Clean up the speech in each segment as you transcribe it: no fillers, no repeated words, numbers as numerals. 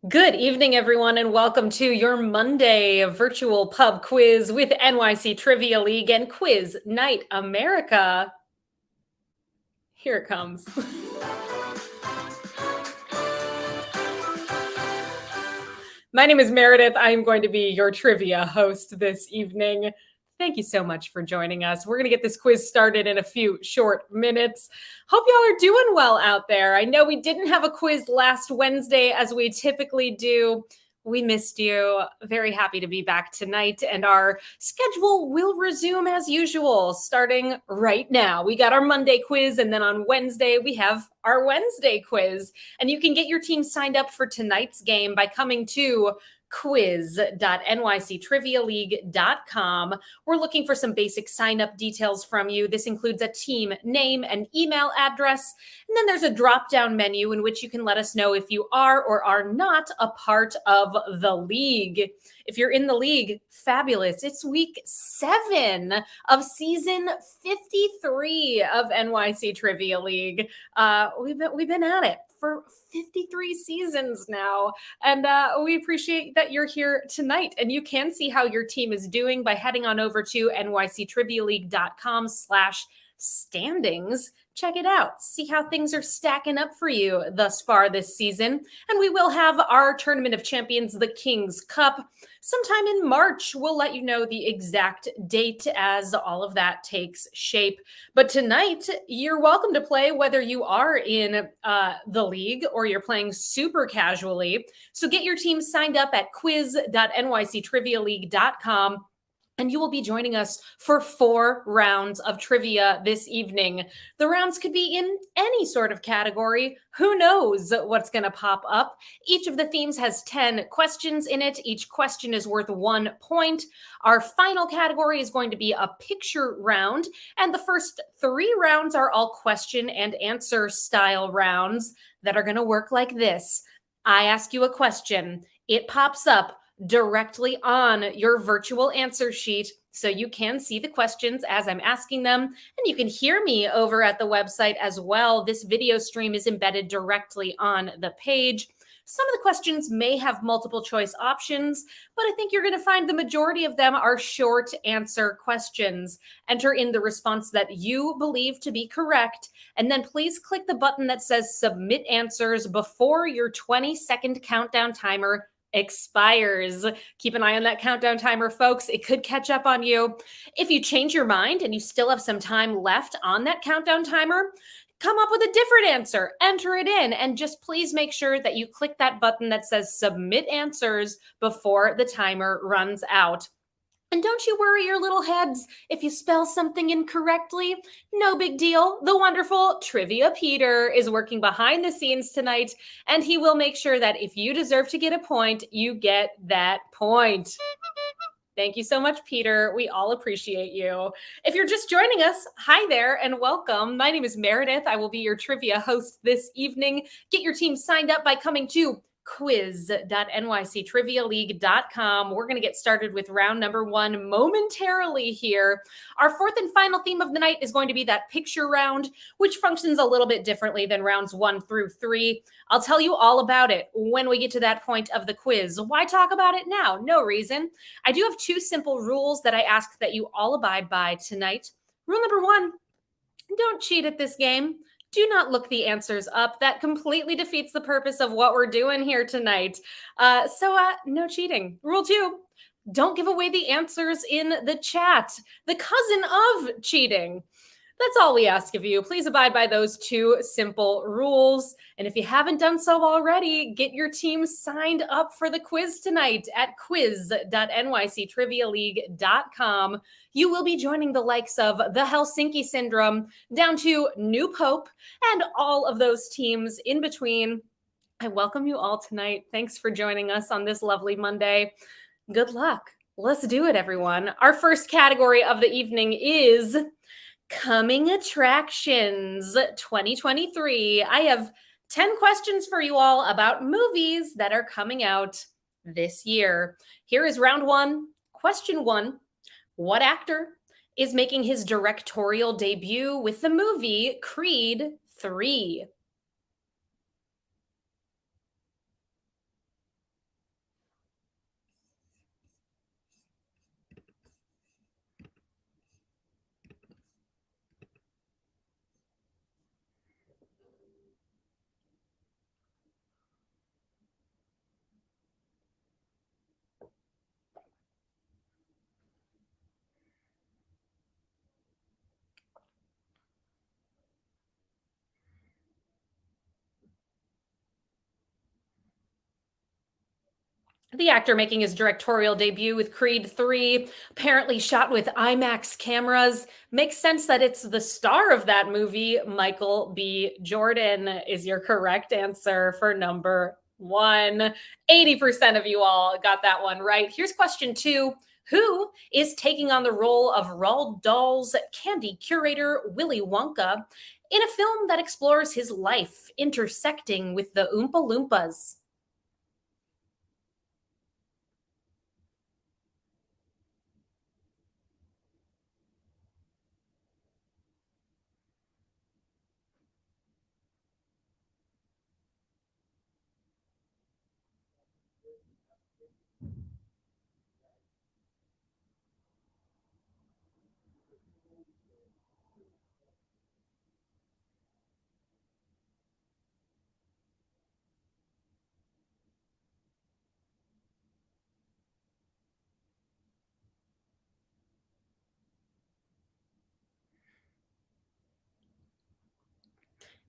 Good evening, everyone, and welcome to your Monday virtual pub quiz with NYC Trivia League and Quiz Night America. Here it comes. My name is Meredith. I am going to be your trivia host this evening. Thank you so much for joining us. We're going to get this quiz started in a few short minutes. Hope y'all are doing well out there. I know we didn't have a quiz last Wednesday as we typically do. We missed you. Very happy to be back tonight, and our schedule will resume as usual starting right now. We got our Monday quiz, and then on Wednesday, we have our Wednesday quiz. And you can get your team signed up for tonight's game by coming to quiz.nyctrivialeague.com. We're looking for some basic sign up details from you. This includes a team name and email address. And then there's a drop down menu in which you can let us know if you are or are not a part of the league. If you're in the league, fabulous. It's week 7 of season 53 of NYC Trivia League. We've been at it for 53 seasons now. And we appreciate that you're here tonight. And you can see how your team is doing by heading on over to nyctrivialeague.com/standings. Check it out. See how things are stacking up for you thus far this season. And we will have our Tournament of Champions, the King's Cup, sometime in March. We'll let you know the exact date as all of that takes shape. But tonight, you're welcome to play whether you are in the league or you're playing super casually. So get your team signed up at quiz.nyctrivialeague.com. And you will be joining us for 4 rounds of trivia this evening. The rounds could be in any sort of category. Who knows what's going to pop up? Each of the themes has 10 questions in it. Each question is worth 1 point. Our final category is going to be a picture round. And the first 3 rounds are all question and answer style rounds that are going to work like this. I ask you a question. It pops up directly on your virtual answer sheet, so you can see the questions as I'm asking them, and you can hear me over at the website as well. This video stream is embedded directly on the page. Some of the questions may have multiple choice options, but I think you're going to find the majority of them are short answer questions. Enter in the response that you believe to be correct, and then please click the button that says submit answers before your 20-second countdown timer expires. Keep an eye on that countdown timer, folks. It could catch up on you. If you change your mind and you still have some time left on that countdown timer, come up with a different answer, enter it in, and just please make sure that you click that button that says submit answers before the timer runs out. And don't you worry your little heads if you spell something incorrectly. No big deal. The wonderful Trivia Peter is working behind the scenes tonight, and he will make sure that if you deserve to get a point, you get that point. Thank you so much, Peter. We all appreciate you. If you're just joining us, hi there and welcome. My name is Meredith. I will be your trivia host this evening. Get your team signed up by coming to quiz.nyctrivialeague.com. We're going to get started with round number 1 momentarily here. Our 4th and final theme of the night is going to be that picture round, which functions a little bit differently than rounds 1 through 3. I'll tell you all about it when we get to that point of the quiz. Why talk about it now? No reason. I do have 2 simple rules that I ask that you all abide by tonight. Rule number 1, don't cheat at this game. Do not look the answers up. That completely defeats the purpose of what we're doing here tonight. No cheating. Rule 2, don't give away the answers in the chat. The cousin of cheating. That's all we ask of you. Please abide by those 2 simple rules. And if you haven't done so already, get your team signed up for the quiz tonight at quiz.nyctrivialeague.com. You will be joining the likes of the Helsinki Syndrome, down to New Pope, and all of those teams in between. I welcome you all tonight. Thanks for joining us on this lovely Monday. Good luck. Let's do it, everyone. Our first category of the evening is Coming Attractions 2023. I have 10 questions for you all about movies that are coming out this year. Here is round 1. Question 1. What actor is making his directorial debut with the movie Creed 3? The actor making his directorial debut with Creed 3, apparently shot with IMAX cameras. Makes sense that it's the star of that movie, Michael B. Jordan, is your correct answer for number one. 80% of you all got that one right. Here's question two. Who is taking on the role of Roald Dahl's candy curator, Willy Wonka, in a film that explores his life intersecting with the Oompa Loompas?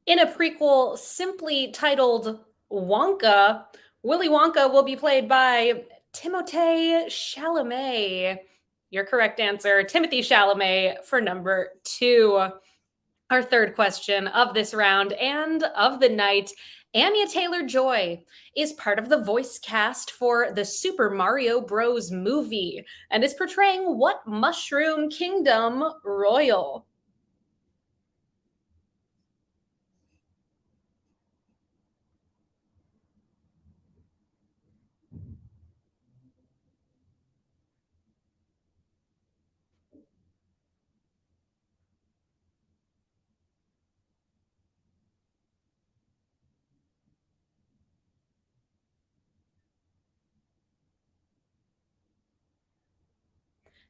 In a prequel simply titled Wonka, Willy Wonka will be played by Timothée Chalamet. Your correct answer, Timothy Chalamet, for number two. Our third question of this round and of the night. Anya Taylor Joy is part of the voice cast for the Super Mario Bros. Movie and is portraying what Mushroom Kingdom royal?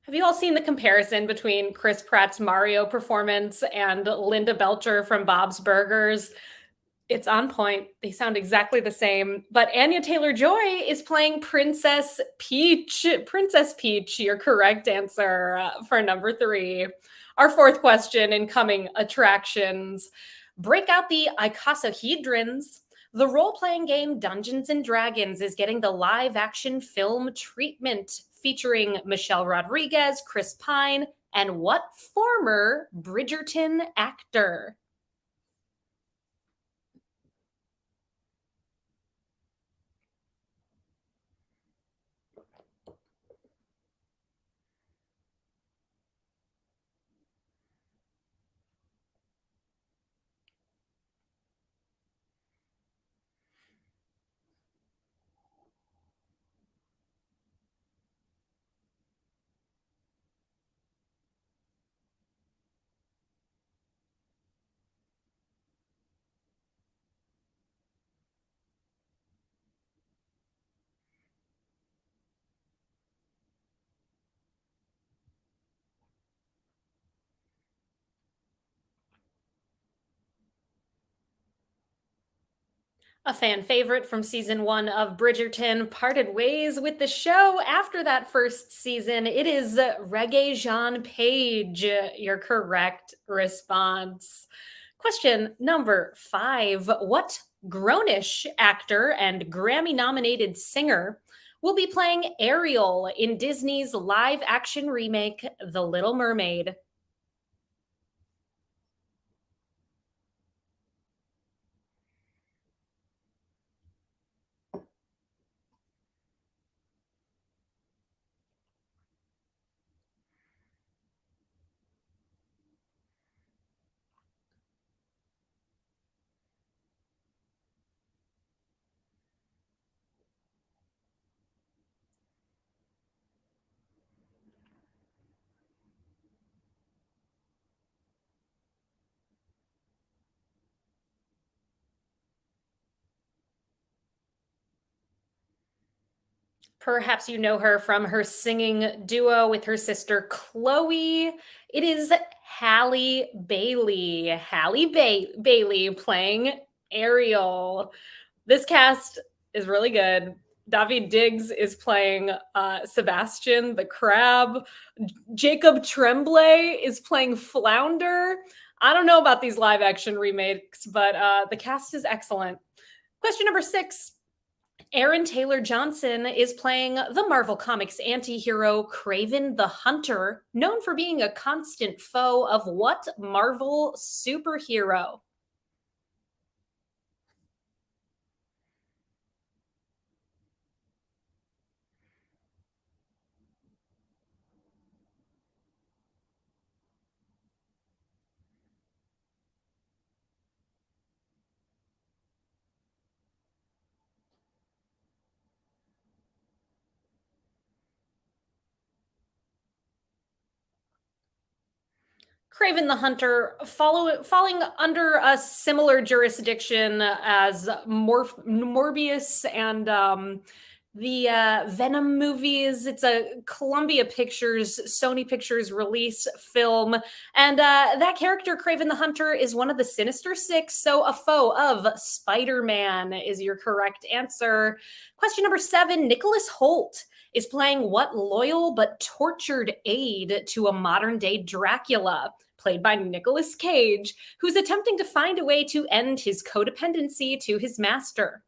Have you all seen the comparison between Chris Pratt's Mario performance and Linda Belcher from Bob's Burgers? It's on point. They sound exactly the same. But Anya Taylor Joy is playing Princess Peach. Princess Peach, your correct answer for number three. Our fourth question in coming attractions. Break out the icosahedrons. The role playing game Dungeons and Dragons is getting the live action film treatment featuring Michelle Rodriguez, Chris Pine, and what former Bridgerton actor? A fan favorite from season one of Bridgerton parted ways with the show after that first season. It is Reggae Jean Page, your correct response. Question number five. What grownish actor and Grammy nominated singer will be playing Ariel in Disney's live action remake, The Little Mermaid? Perhaps you know her from her singing duo with her sister Chloe. It is Halle Bailey. Bailey playing Ariel. This cast is really good. David Diggs is playing Sebastian the crab. Jacob Tremblay is playing Flounder. I don't know about these live action remakes, but the cast is excellent. Question number six. Aaron Taylor Johnson is playing the Marvel Comics anti-hero Kraven the Hunter, known for being a constant foe of what Marvel superhero? Craven the Hunter, falling under a similar jurisdiction as Morbius and the Venom movies. It's a Columbia Pictures, Sony Pictures release film. And that character, Craven the Hunter, is one of the Sinister Six, so a foe of Spider Man is your correct answer. Question number 7, Nicholas Holt is playing what loyal but tortured aide to a modern day Dracula, played by Nicolas Cage, who's attempting to find a way to end his codependency to his master.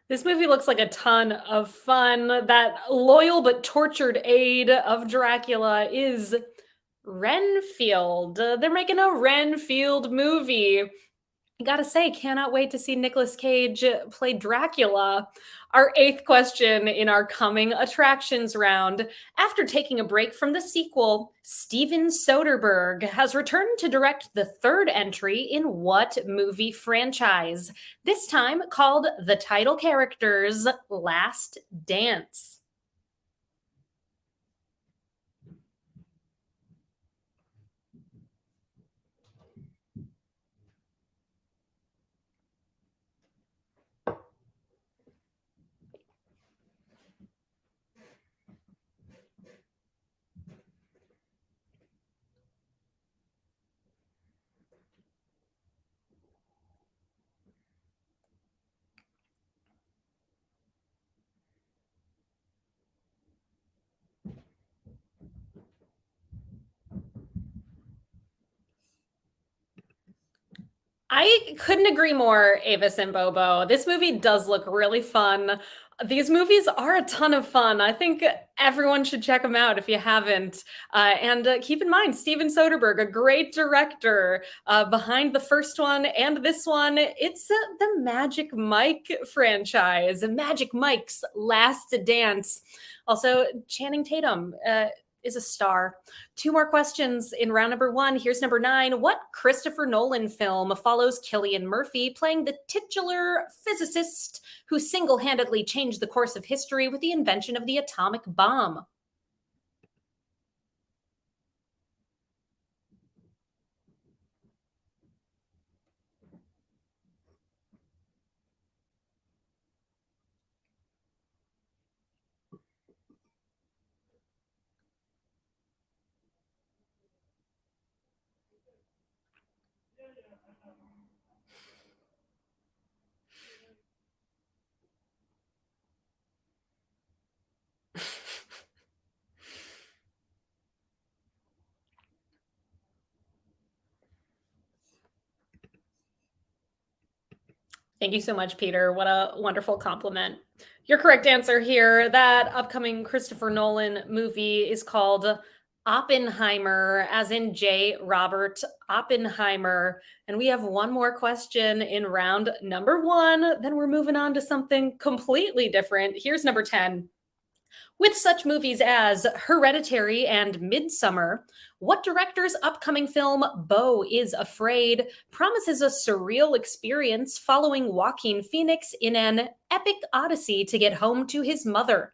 This movie looks like a ton of fun. That loyal but tortured aide of Dracula is Renfield. They're making a Renfield movie. I gotta say, cannot wait to see Nicolas Cage play Dracula. Our eighth question in our coming attractions round. After taking a break from the sequel, Steven Soderbergh has returned to direct the third entry in what movie franchise? This time called The Title Character's Last Dance. I couldn't agree more, Avis and Bobo. This movie does look really fun. These movies are a ton of fun. I think everyone should check them out if you haven't. And keep in mind, Steven Soderbergh, a great director behind the first one and this one. It's the Magic Mike franchise, Magic Mike's Last Dance. Also, Channing Tatum. Is a star. Two more questions in round number 1. Here's number 9. What Christopher Nolan film follows Cillian Murphy playing the titular physicist who single handedly changed the course of history with the invention of the atomic bomb? Thank you so much, Peter. What a wonderful compliment. Your correct answer here, that upcoming Christopher Nolan movie is called Oppenheimer, as in J. Robert Oppenheimer. And we have one more question in round number 1. Then we're moving on to something completely different. Here's number 10. With such movies as Hereditary and Midsummer, what director's upcoming film, Beau is Afraid, promises a surreal experience following Joaquin Phoenix in an epic odyssey to get home to his mother?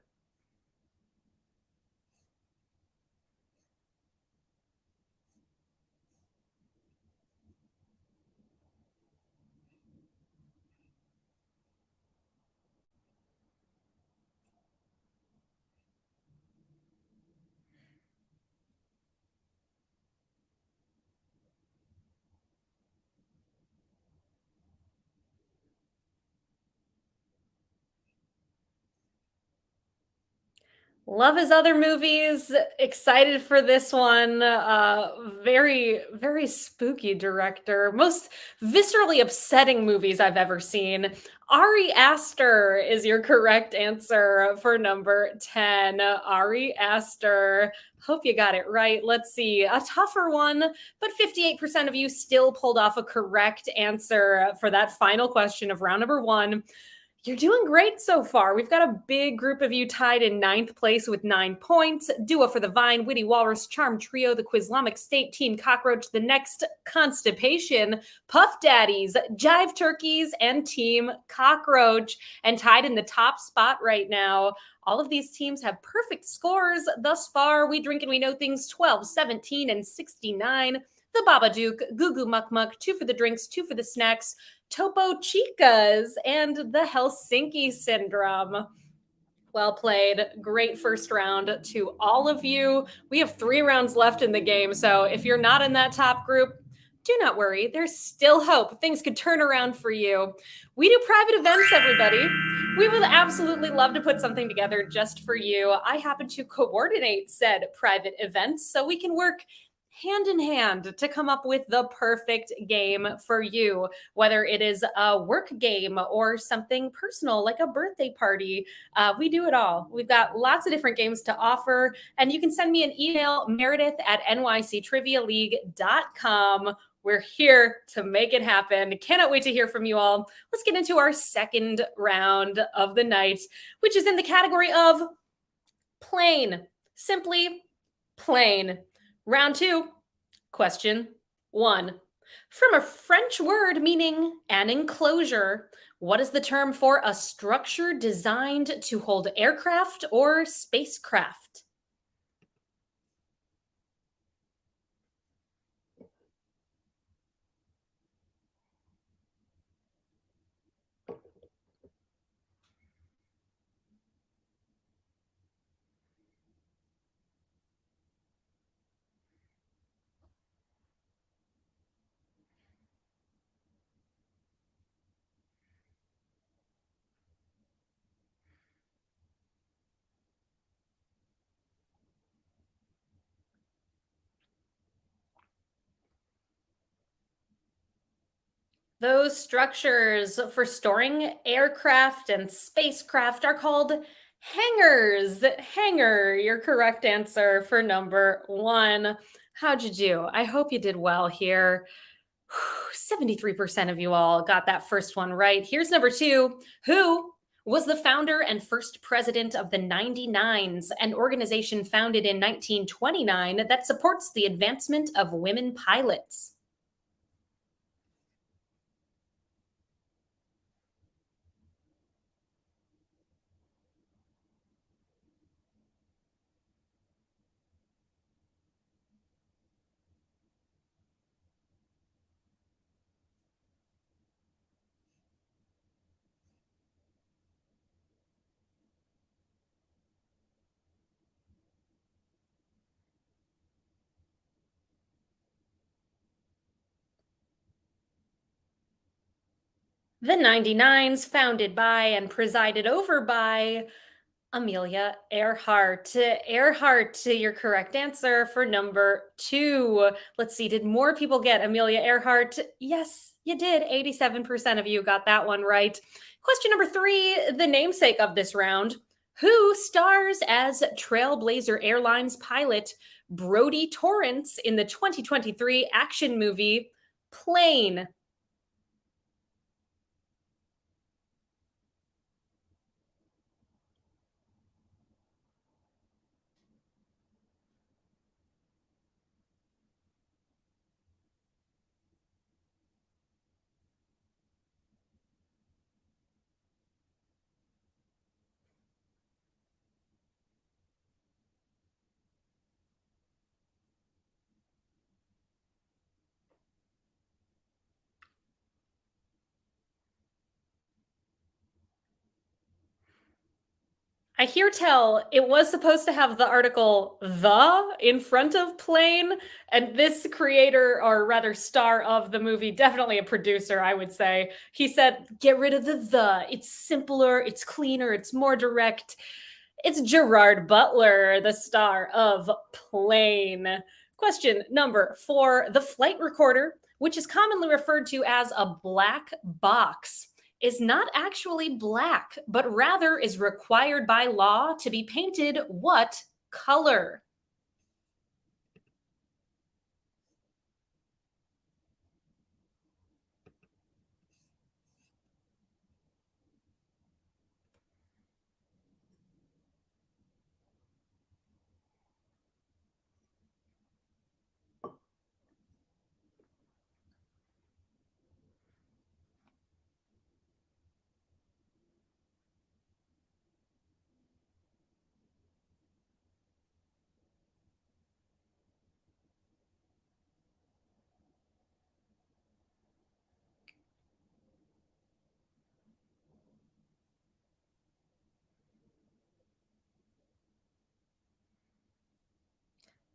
Love his other movies. Excited for this one. Very, very spooky director. Most viscerally upsetting movies I've ever seen. Ari Aster is your correct answer for number 10. Ari Aster. Hope you got it right. Let's see. A tougher one, but 58% of you still pulled off a correct answer for that final question of round number one. You're doing great so far. We've got a big group of you tied in ninth place with 9 points. Duo for the Vine, Witty Walrus, Charm Trio, the Quizlamic State, Team Cockroach, the Next Constipation, Puff Daddies, Jive Turkeys, and Team Cockroach. And tied in the top spot right now. All of these teams have perfect scores thus far. We Drink and We Know Things 12, 17, and 69. The Babadook, Goo Goo Muck Muck, two for the drinks, two for the snacks, Topo Chicas, and the Helsinki Syndrome. Well played. Great first round to all of you. We have 3 rounds left in the game, so if you're not in that top group, do not worry. There's still hope. Things could turn around for you. We do private events, everybody. We would absolutely love to put something together just for you. I happen to coordinate said private events so we can work hand in hand to come up with the perfect game for you, whether it is a work game or something personal like a birthday party. We do it all. We've got lots of different games to offer, and you can send me an email, meredith@nyctrivialeague.com. We're here to make it happen. Cannot wait to hear from you all. Let's get into our second round of the night, which is in the category of plain. Simply plain. Round two, question one. From a French word meaning an enclosure, what is the term for a structure designed to hold aircraft or spacecraft? Those structures for storing aircraft and spacecraft are called hangars. Hangar, your correct answer for number one. How'd you do? I hope you did well here. 73% of you all got that first one right. Here's number two. Who was the founder and first president of the 99s, an organization founded in 1929 that supports the advancement of women pilots? The 99s, founded by and presided over by Amelia Earhart. Earhart, your correct answer for number two. Let's see, did more people get Amelia Earhart? Yes, you did. 87% of you got that one right. Question number three, the namesake of this round. Who stars as Trailblazer Airlines pilot Brody Torrance in the 2023 action movie Plane? I hear tell it was supposed to have the article "the" in front of "plane," and this creator, or rather star of the movie, definitely a producer, I would say, he said, "Get rid of the. It's simpler, it's cleaner, it's more direct." It's Gerard Butler, the star of Plane. Question number 4. The flight recorder, which is commonly referred to as a black box, is not actually black, but rather is required by law to be painted what color?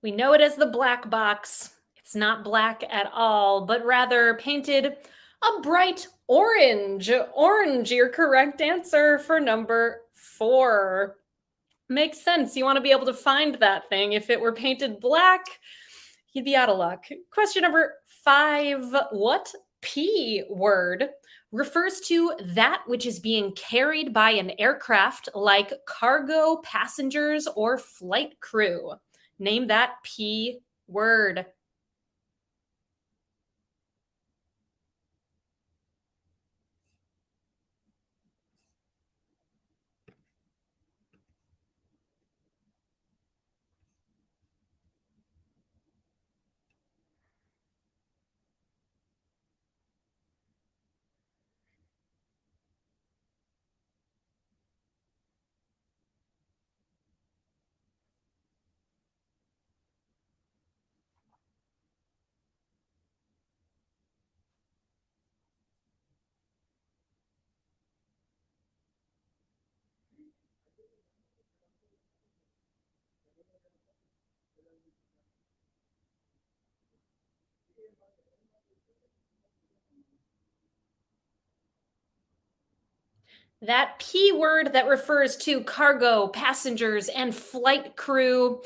We know it as the black box. It's not black at all, but rather painted a bright orange. Orange, your correct answer for number 4. Makes sense. You want to be able to find that thing. If it were painted black, you'd be out of luck. Question number 5. What P word refers to that which is being carried by an aircraft like cargo, passengers, or flight crew? Name that P word. That P word that refers to cargo, passengers, and flight crew.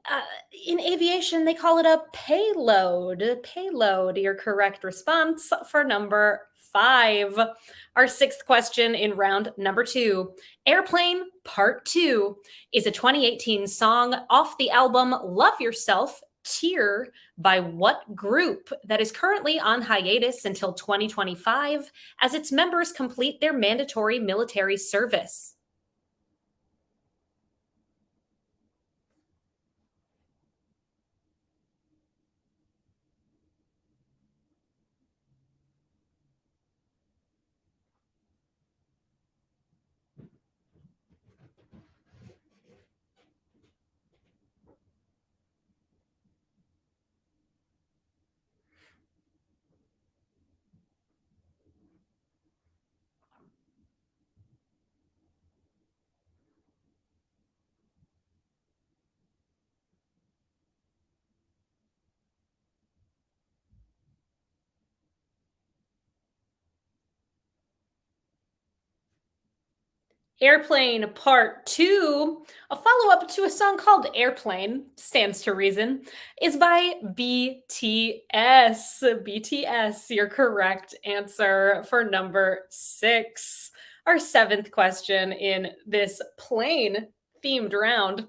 Uh, in aviation, they call it a payload. Payload, your correct response for number 5. Our sixth question in round number 2. Airplane Part 2 is a 2018 song off the album Love Yourself, Tear by what group that is currently on hiatus until 2025 as its members complete their mandatory military service? Airplane Part 2, a follow up to a song called Airplane, stands to reason, is by BTS. BTS, your correct answer for number 6. Our seventh question in this plane themed round.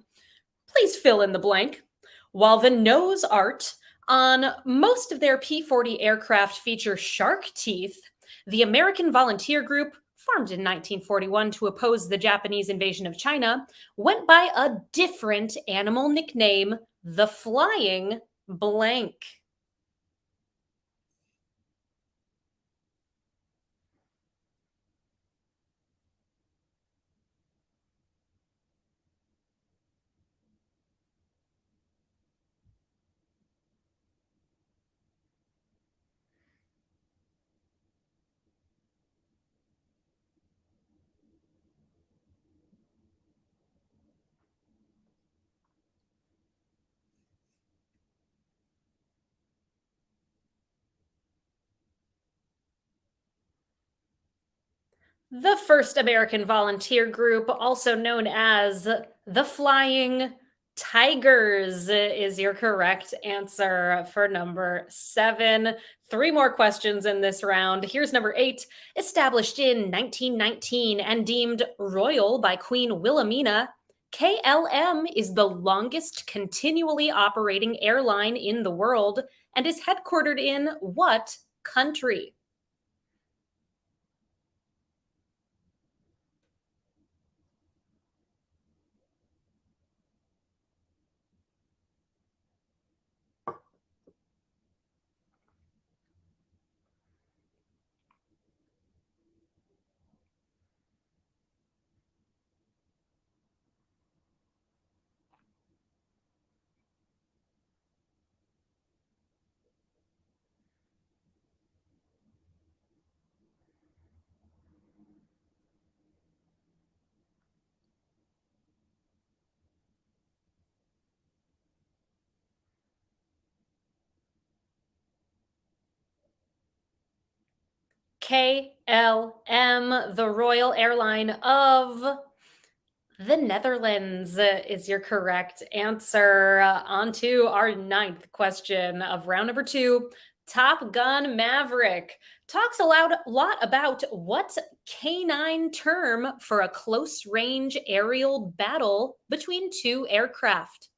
Please fill in the blank. While the nose art on most of their P 40 aircraft feature shark teeth, the American volunteer group, formed in 1941 to oppose the Japanese invasion of China, went by a different animal nickname, the Flying Blank. The first American volunteer group, also known as the Flying Tigers, is your correct answer for number 7. Three more questions in this round. Here's number 8. Established in 1919 and deemed royal by Queen Wilhelmina, KLM is the longest continually operating airline in the world and is headquartered in what country? KLM, the Royal Airline of the Netherlands, is your correct answer. On to our ninth question of round number 2. Top Gun Maverick talks a lot about what canine term for a close range aerial battle between two aircraft?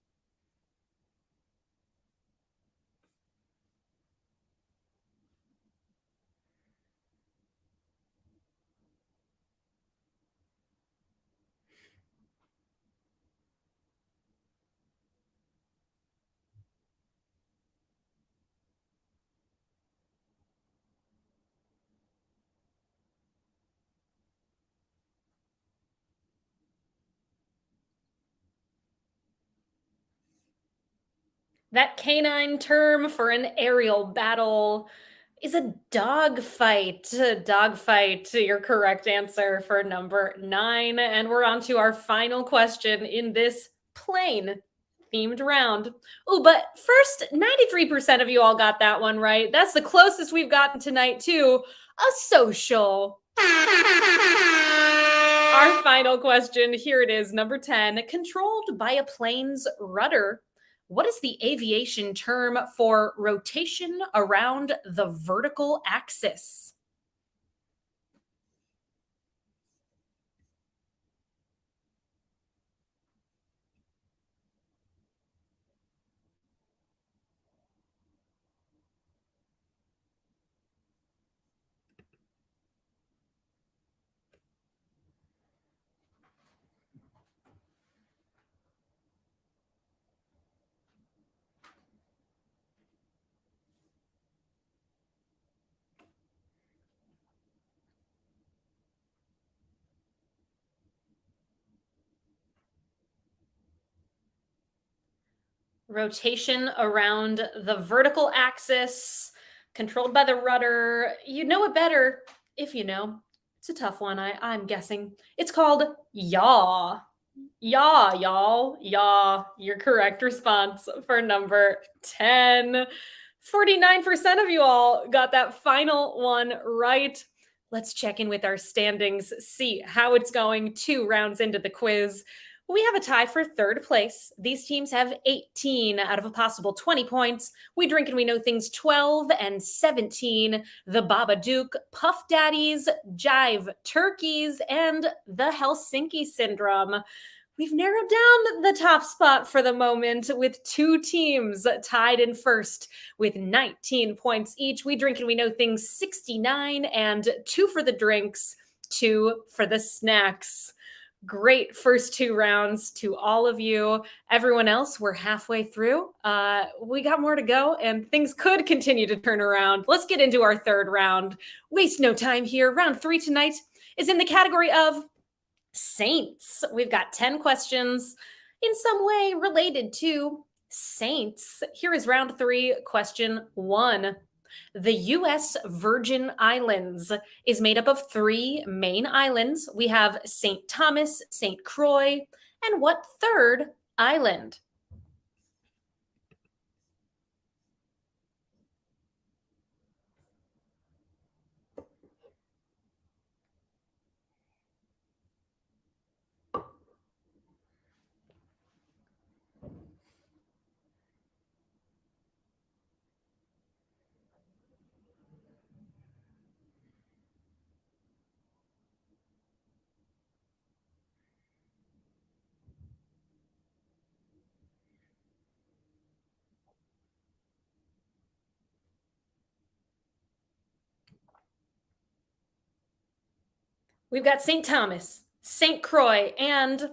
That canine term for an aerial battle is a dogfight. Dogfight, your correct answer for number 9. And we're on to our final question in this plane themed round. Oh, but first, 93% of you all got that one right. That's the closest we've gotten tonight to a social. Our final question, here it is, number 10. Controlled by a plane's rudder, what is the aviation term for rotation around the vertical axis? Rotation around the vertical axis, controlled by the rudder. You know it better if you know. It's a tough one, I'm guessing. It's called yaw. Yaw, y'all. Yaw. Your correct response for number 10. 49% of you all got that final one right. Let's check in with our standings, see how it's going 2 rounds into the quiz. We have a tie for third place. These teams have 18 out of a possible 20 points. We Drink and We Know Things 12 and 17. The Babadook, Puff Daddies, Jive Turkeys, and the Helsinki Syndrome. We've narrowed down the top spot for the moment with 2 teams tied in first with 19 points each. We Drink and We Know Things 69 and 2 for the drinks, 2 for the snacks. Great first 2 rounds to all of you. Everyone else, we're halfway through. We got more to go, and things could continue to turn around. Let's get into our third round. Waste no time here. Round 3 tonight is in the category of saints. We've got 10 questions in some way related to saints. Here is round 3, question 1. The U.S. Virgin Islands is made up of 3 main islands. We have St. Thomas, St. Croix, and what third island? We've got St. Thomas, St. Croix, and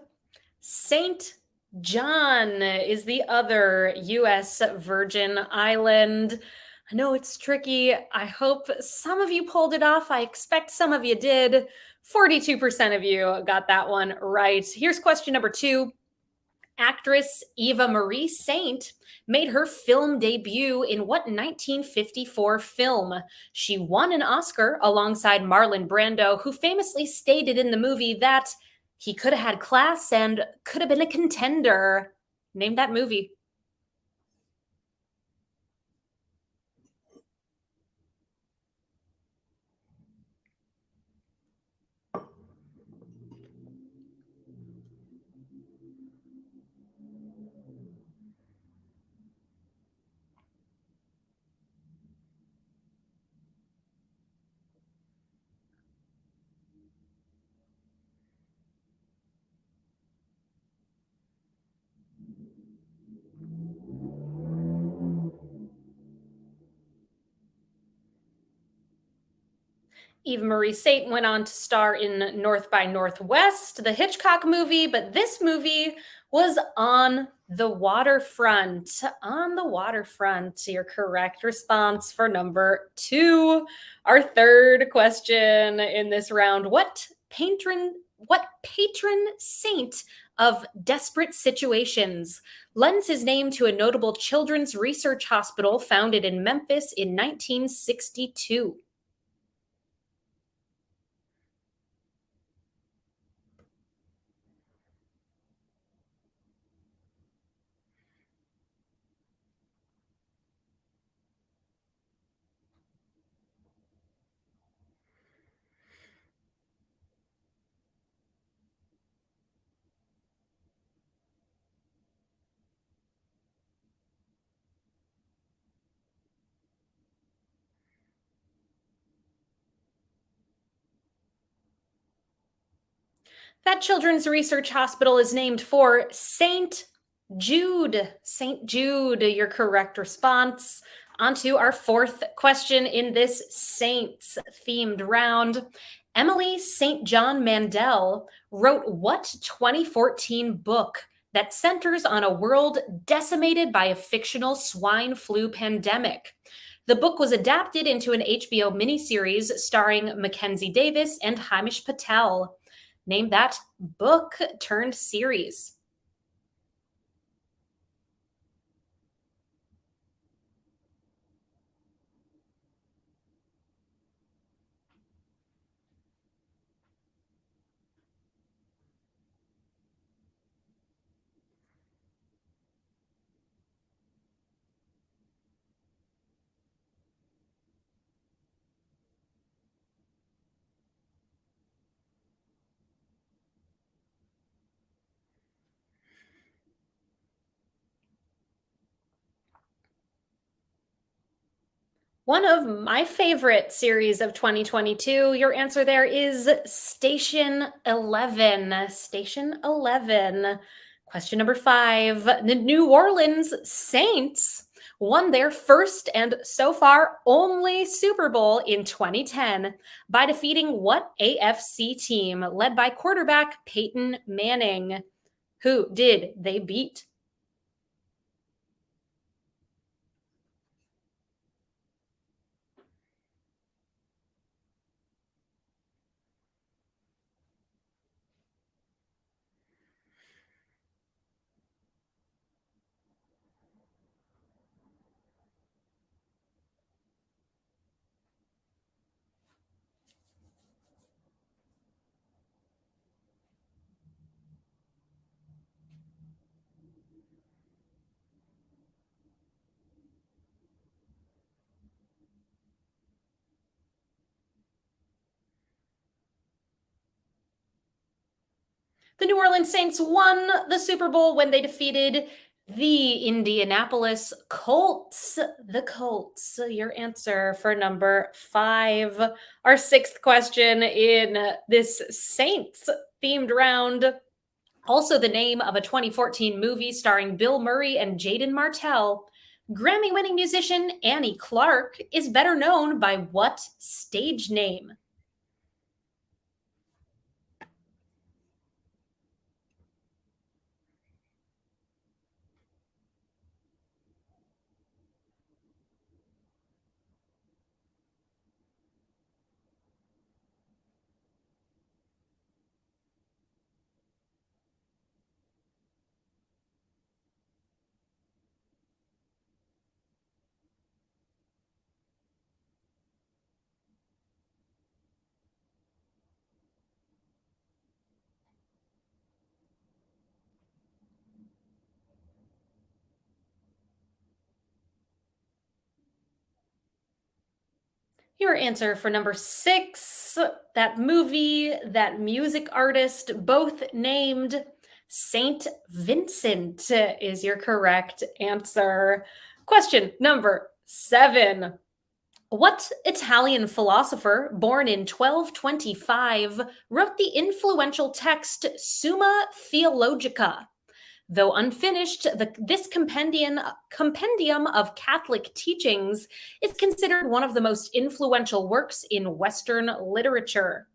St. John is the other U.S. Virgin Island. I know it's tricky. I hope some of you pulled it off. I expect some of you did. 42% of you got that one right. Here's question number 2. Actress Eva Marie Saint made her film debut in what 1954 film? She won an Oscar alongside Marlon Brando, who famously stated in the movie that he could have had class and could have been a contender. Name that movie. Eva Marie Saint went on to star in North by Northwest, the Hitchcock movie, but this movie was On the Waterfront. On the Waterfront, your correct response for number 2. Our third question in this round. What patron saint of desperate situations lends his name to a notable children's research hospital founded in Memphis in 1962? That children's research hospital is named for St. Jude. St. Jude, your correct response. On to our fourth question in this Saints themed round. Emily St. John Mandel wrote what 2014 book that centers on a world decimated by a fictional swine flu pandemic? The book was adapted into an HBO miniseries starring Mackenzie Davis and Hamish Patel. Name that book turned series. One of my favorite series of 2022. Your answer there is Station 11. Station 11. Question number 5. The New Orleans Saints won their first and so far only Super Bowl in 2010 by defeating what AFC team led by quarterback Peyton Manning? Who did they beat? The New Orleans Saints won the Super Bowl when they defeated the Indianapolis Colts. The Colts. Your answer for number 5. Our sixth question in this Saints themed round. Also, the name of a 2014 movie starring Bill Murray and Jaden Martell. Grammy winning musician Annie Clark is better known by what stage name? Your answer for number six, that movie, that music artist, both named Saint Vincent is your correct answer. Question number seven. What Italian philosopher, born in 1225, wrote the influential text Summa Theologica? Though unfinished, this compendium of Catholic teachings is considered one of the most influential works in Western literature.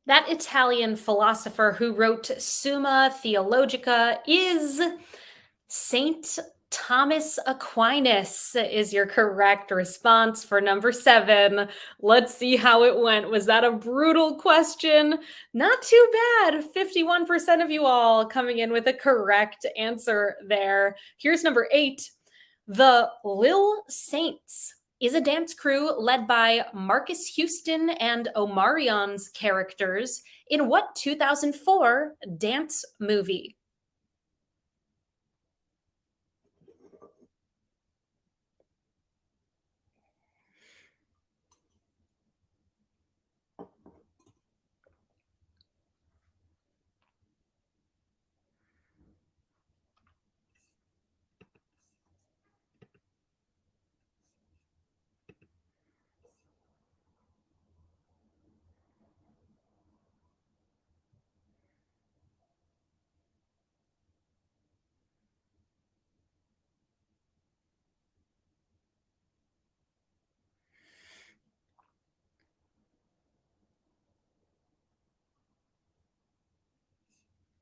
That Italian philosopher who wrote Summa Theologica is Saint Thomas Aquinas is your correct response for number seven. Let's see how it went. Was that a brutal question? Not too bad. 51% of you all coming in with a correct answer there. Here's number eight. The Lil Saints is a dance crew led by Marcus Houston and Omarion's characters in what 2004 dance movie?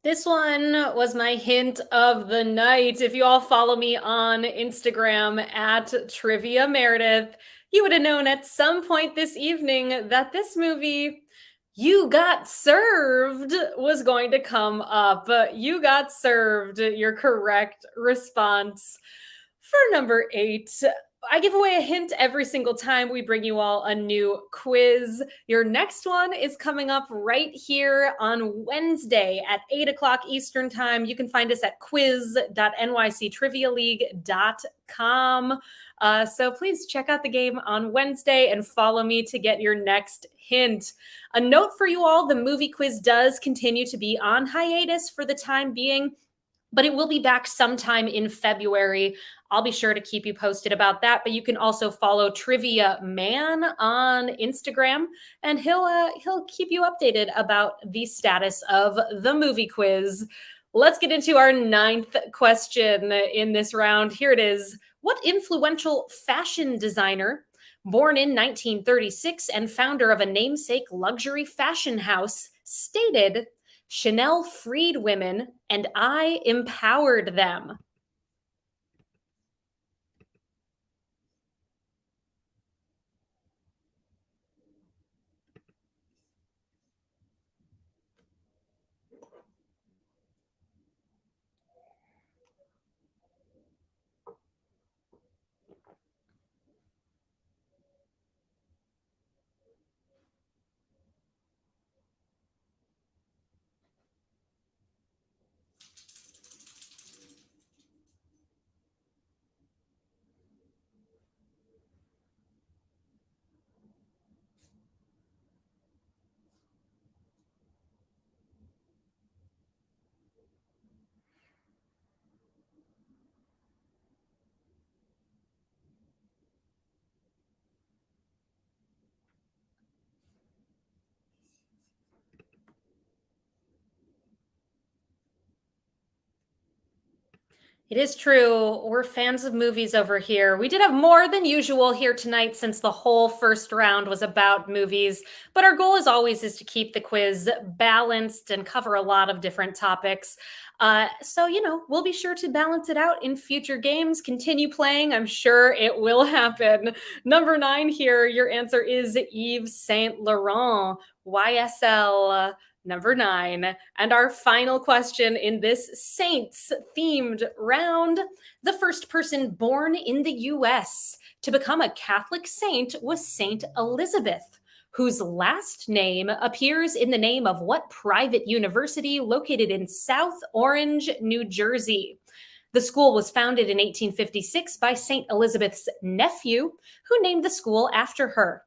This one was my hint of the night. If you all follow me on Instagram at Trivia Meredith, you would have known at some point this evening that this movie, You Got Served, was going to come up. You Got Served, your correct response. For number eight, I give away a hint every single time we bring you all a new quiz. Your next one is coming up right here on Wednesday at 8 o'clock Eastern Time. You can find us at quiz.nyctrivialeague.com. So please check out the game on Wednesday and follow me to get your next hint. A note for you all, the movie quiz does continue to be on hiatus for the time being, but it will be back sometime in February. I'll be sure to keep you posted about that. But you can also follow Trivia Man on Instagram, and he'll keep you updated about the status of the movie quiz. Let's get into our ninth question in this round. Here it is. What influential fashion designer, born in 1936 and founder of a namesake luxury fashion house, stated, Chanel freed women and I empowered them? It is true. We're fans of movies over here. We did have more than usual here tonight since the whole first round was about movies, but our goal as always is to keep the quiz balanced and cover a lot of different topics. We'll be sure to balance it out in future games. Continue playing. I'm sure it will happen. Number 9 here, your answer is Yves Saint Laurent, YSL. Number 9. And our final question in this Saints themed round: the first person born in the US to become a Catholic saint was Saint Elizabeth, whose last name appears in the name of what private university located in South Orange, New Jersey? The school was founded in 1856 by Saint Elizabeth's nephew, who named the school after her.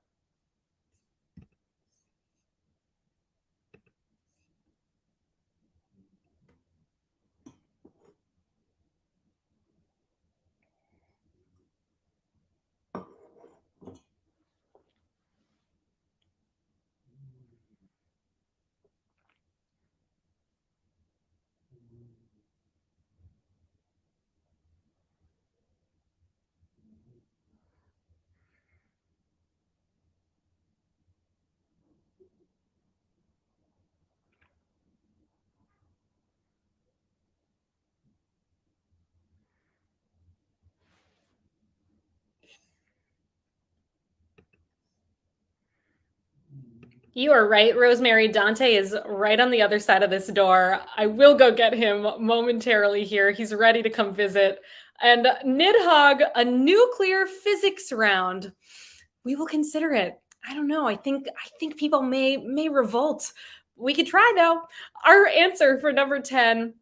You are right. Rosemary Dante is right on the other side of this door. I will go get him momentarily here. He's ready to come visit. And Nidhogg, a nuclear physics round. We will consider it. I don't know. I think people may revolt. We could try though. Our answer for number 10,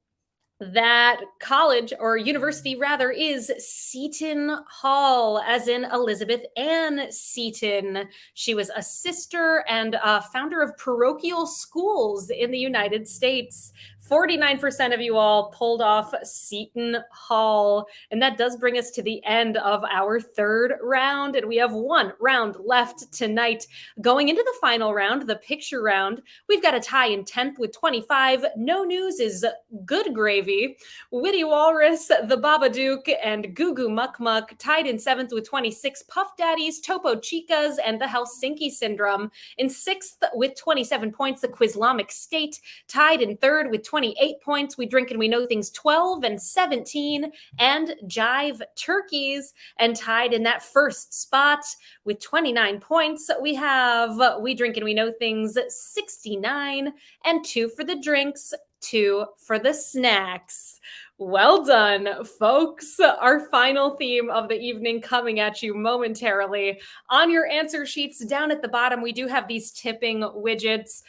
that college or university rather, is Seton Hall, as in Elizabeth Ann Seton. She was a sister and founder of parochial schools in the United States. 49% of you all pulled off Seton Hall. And that does bring us to the end of our third round. And we have one round left tonight. Going into the final round, the picture round, we've got a tie in 10th with 25. No News is Good Gravy. Witty Walrus, The Babadook, and Goo Goo Muck Muck tied in 7th with 26. Puff Daddies, Topo Chicas, and The Helsinki Syndrome. In 6th with 27 points, The Quizlamic State tied in 3rd with 28 points. We Drink and We Know Things 12 and 17, and Jive Turkeys. And tied in that first spot with 29 points, we have We Drink and We Know Things 69, and 2 for the drinks, 2 for the snacks. Well done, folks. Our final theme of the evening coming at you momentarily. On your answer sheets down at the bottom, we do have these tipping widgets.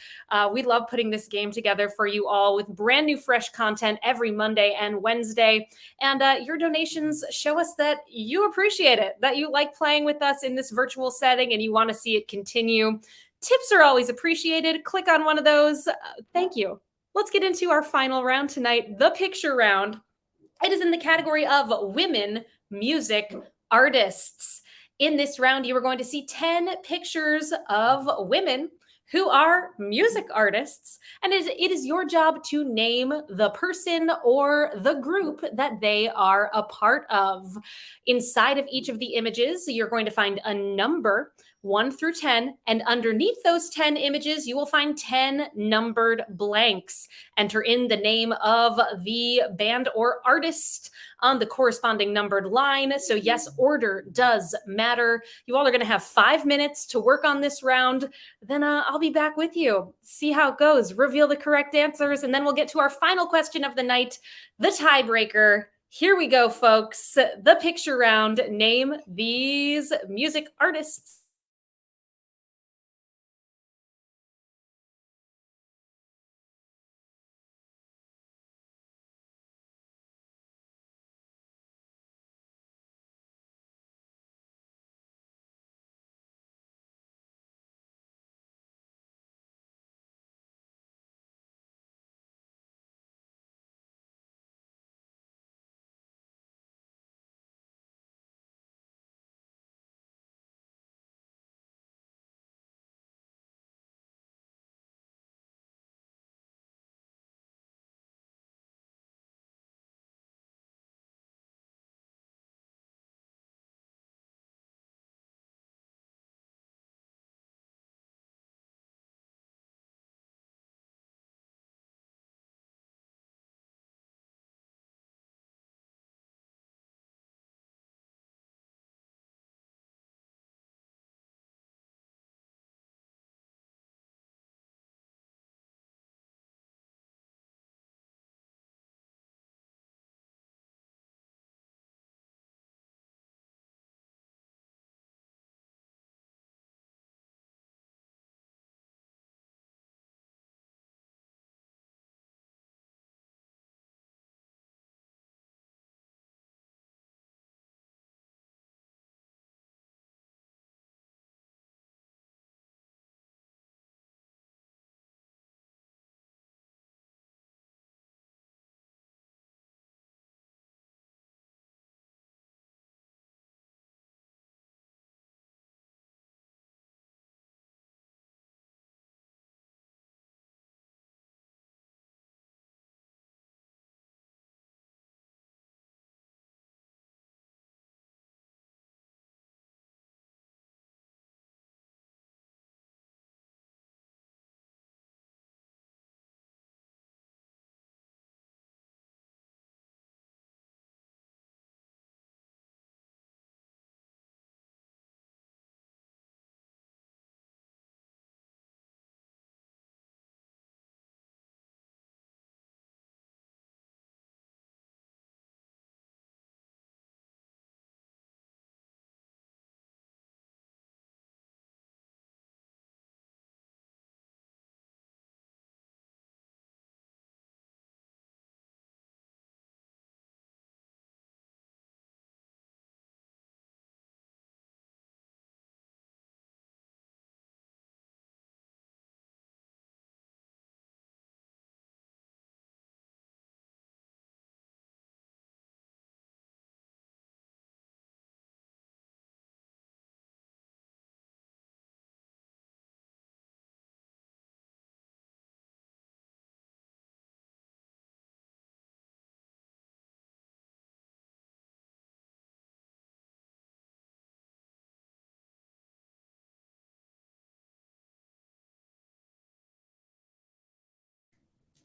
We love putting this game together for you all with brand new fresh content every Monday and Wednesday. And your donations show us that you appreciate it, that you like playing with us in this virtual setting and you want to see it continue. Tips are always appreciated. Click on one of those. Thank you. Let's get into our final round tonight, the picture round. It is in the category of women music artists. In this round, you are going to see 10 pictures of women who are music artists, and it is your job to name the person or the group that they are a part of. Inside of each of the images, you're going to find a number 1 through 10, and underneath those 10 images, you will find 10 numbered blanks. Enter in the name of the band or artist on the corresponding numbered line. So yes, order does matter. You all are going to have 5 minutes to work on this round. Then I'll be back with you. See how it goes. Reveal the correct answers, and then we'll get to our final question of the night, the tiebreaker. Here we go, folks. The picture round. Name these music artists.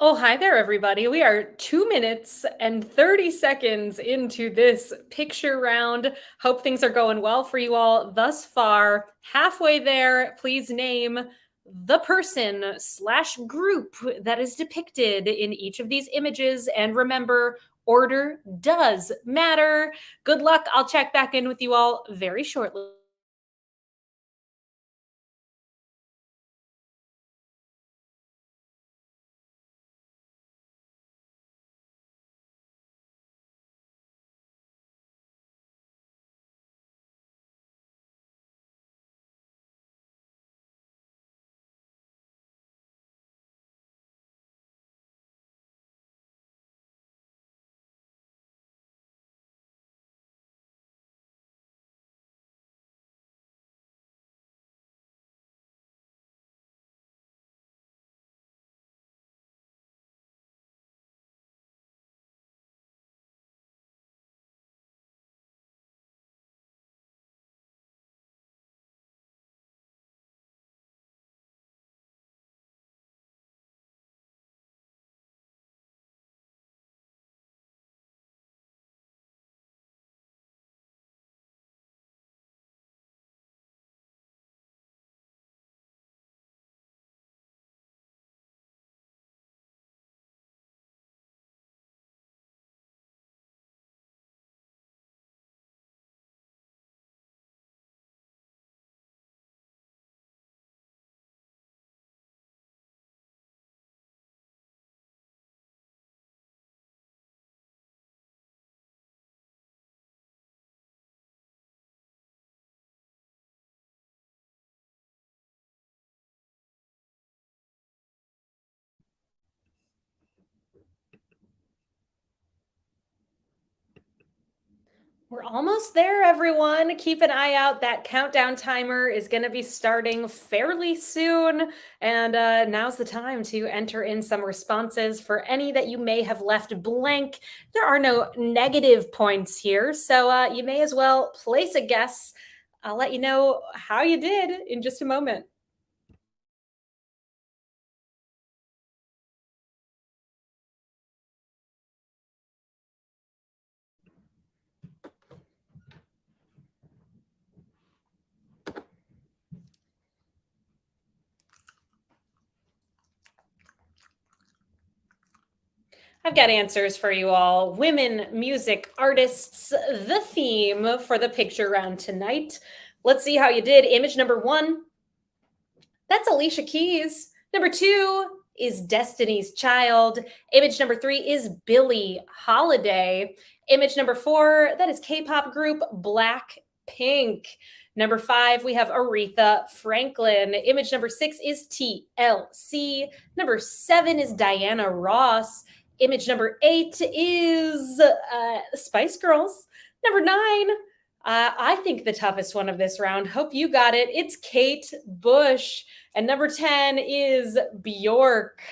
Oh, hi there, everybody. We are 2 minutes and 30 seconds into this picture round. Hope things are going well for you all thus far. Halfway there, please name the person slash group that is depicted in each of these images. And remember, order does matter. Good luck. I'll check back in with you all very shortly. We're almost there, everyone. Keep an eye out. That countdown timer is going to be starting fairly soon. And now's the time to enter in some responses for any that you may have left blank. There are no negative points here. So you may as well place a guess. I'll let you know how you did in just a moment. I've got answers for you all. Women music artists, the theme for the picture round tonight. Let's see how you did. Image number one, that's Alicia Keys. Number two is Destiny's Child. Image number three is Billie Holiday. Image number four, that is K-pop group Blackpink. Number five, we have Aretha Franklin. Image number six is TLC. Number seven is Diana Ross. Image number eight is Spice Girls. Number nine, I think the toughest one of this round. Hope you got it. It's Kate Bush. And number 10 is Bjork.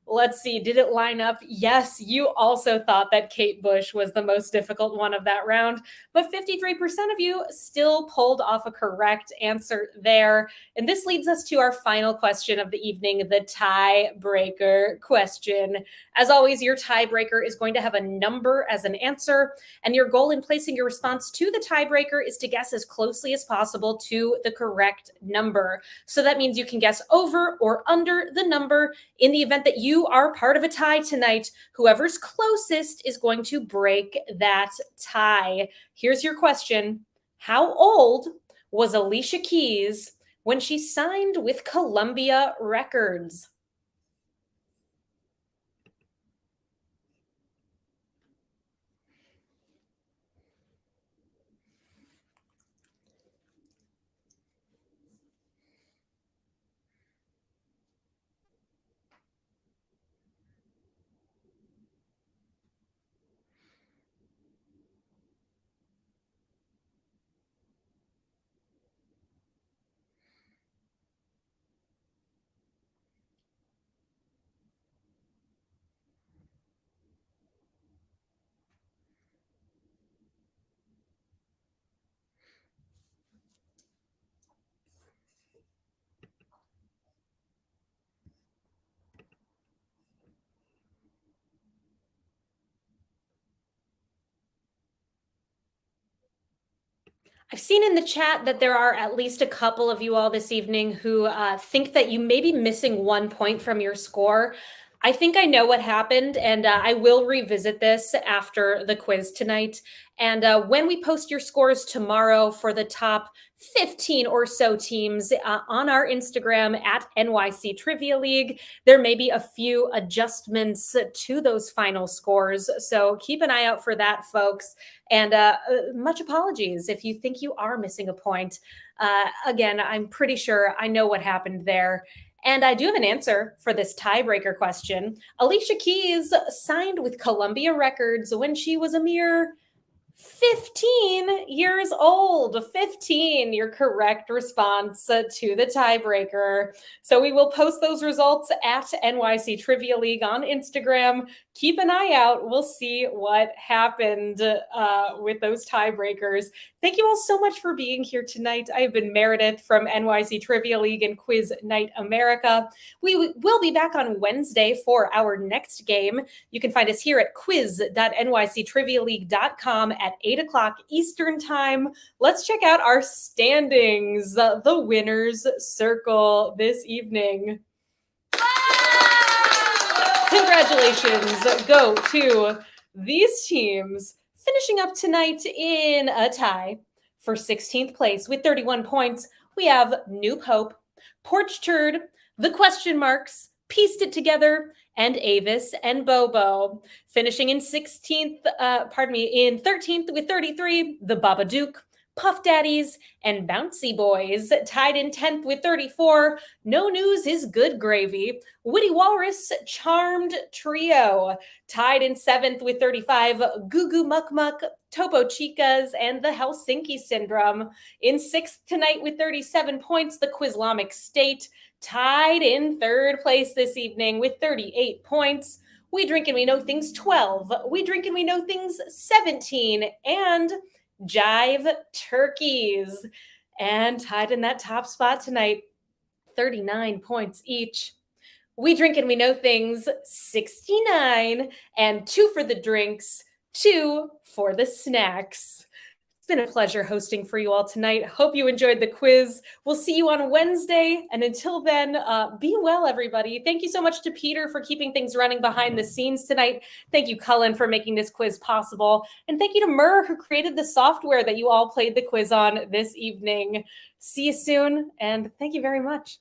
Let's see, did it line up? Yes, you also thought that Kate Bush was the most difficult one of that round, but 53% of you still pulled off a correct answer there. And this leads us to our final question of the evening, the tiebreaker question. As always, your tiebreaker is going to have a number as an answer, and your goal in placing your response to the tiebreaker is to guess as closely as possible to the correct number. So that means you can guess over or under the number. In the event that you are part of a tie tonight, whoever's closest is going to break that tie. Here's your question. How old was Alicia Keys when she signed with Columbia Records? I've seen in the chat that there are at least a couple of you all this evening who think that you may be missing 1 point from your score. I think I know what happened, and I will revisit this after the quiz tonight. And when we post your scores tomorrow for the top 15 or so teams on our Instagram at NYC Trivia League, there may be a few adjustments to those final scores. So keep an eye out for that, folks. And much apologies if you think you are missing a point. Again, I'm pretty sure I know what happened there. And I do have an answer for this tiebreaker question. Alicia Keys signed with Columbia Records when she was a mere 15 years old. 15, your correct response to the tiebreaker. So we will post those results at NYC Trivia League on Instagram. Keep an eye out. We'll see what happened with those tiebreakers. Thank you all so much for being here tonight. I have been Meredith from NYC Trivia League and Quiz Night America. We will be back on Wednesday for our next game. You can find us here at quiz.nyctrivialeague.com at 8 o'clock Eastern Time. Let's check out our standings, the winner's circle this evening. Congratulations go to these teams. Finishing up tonight in a tie for 16th place with 31 points, we have Noob Hope, Porch Turd, The Question Marks, Pieced It Together, and Avis and Bobo. Finishing in 13th with 33, The Babadook, Puff Daddies, and Bouncy Boys. Tied in 10th with 34, No News is Good Gravy, Witty Walrus, Charmed Trio. Tied in 7th with 35, Goo Goo Muck Muck, Topo Chicas, and the Helsinki Syndrome. In 6th tonight with 37 points, the Quizlamic State. Tied in 3rd place this evening with 38 points, We Drink and We Know Things 12, We Drink and We Know Things 17, and Jive Turkeys. And tied in that top spot tonight, 39 points each. We Drink and We Know Things 69, and 2 for the drinks, 2 for the snacks. It's been a pleasure hosting for you all tonight. Hope you enjoyed the quiz. We'll see you on Wednesday. And until then, be well, everybody. Thank you so much to Peter for keeping things running behind the scenes tonight. Thank you, Cullen, for making this quiz possible. And thank you to Murr, who created the software that you all played the quiz on this evening. See you soon, and thank you very much.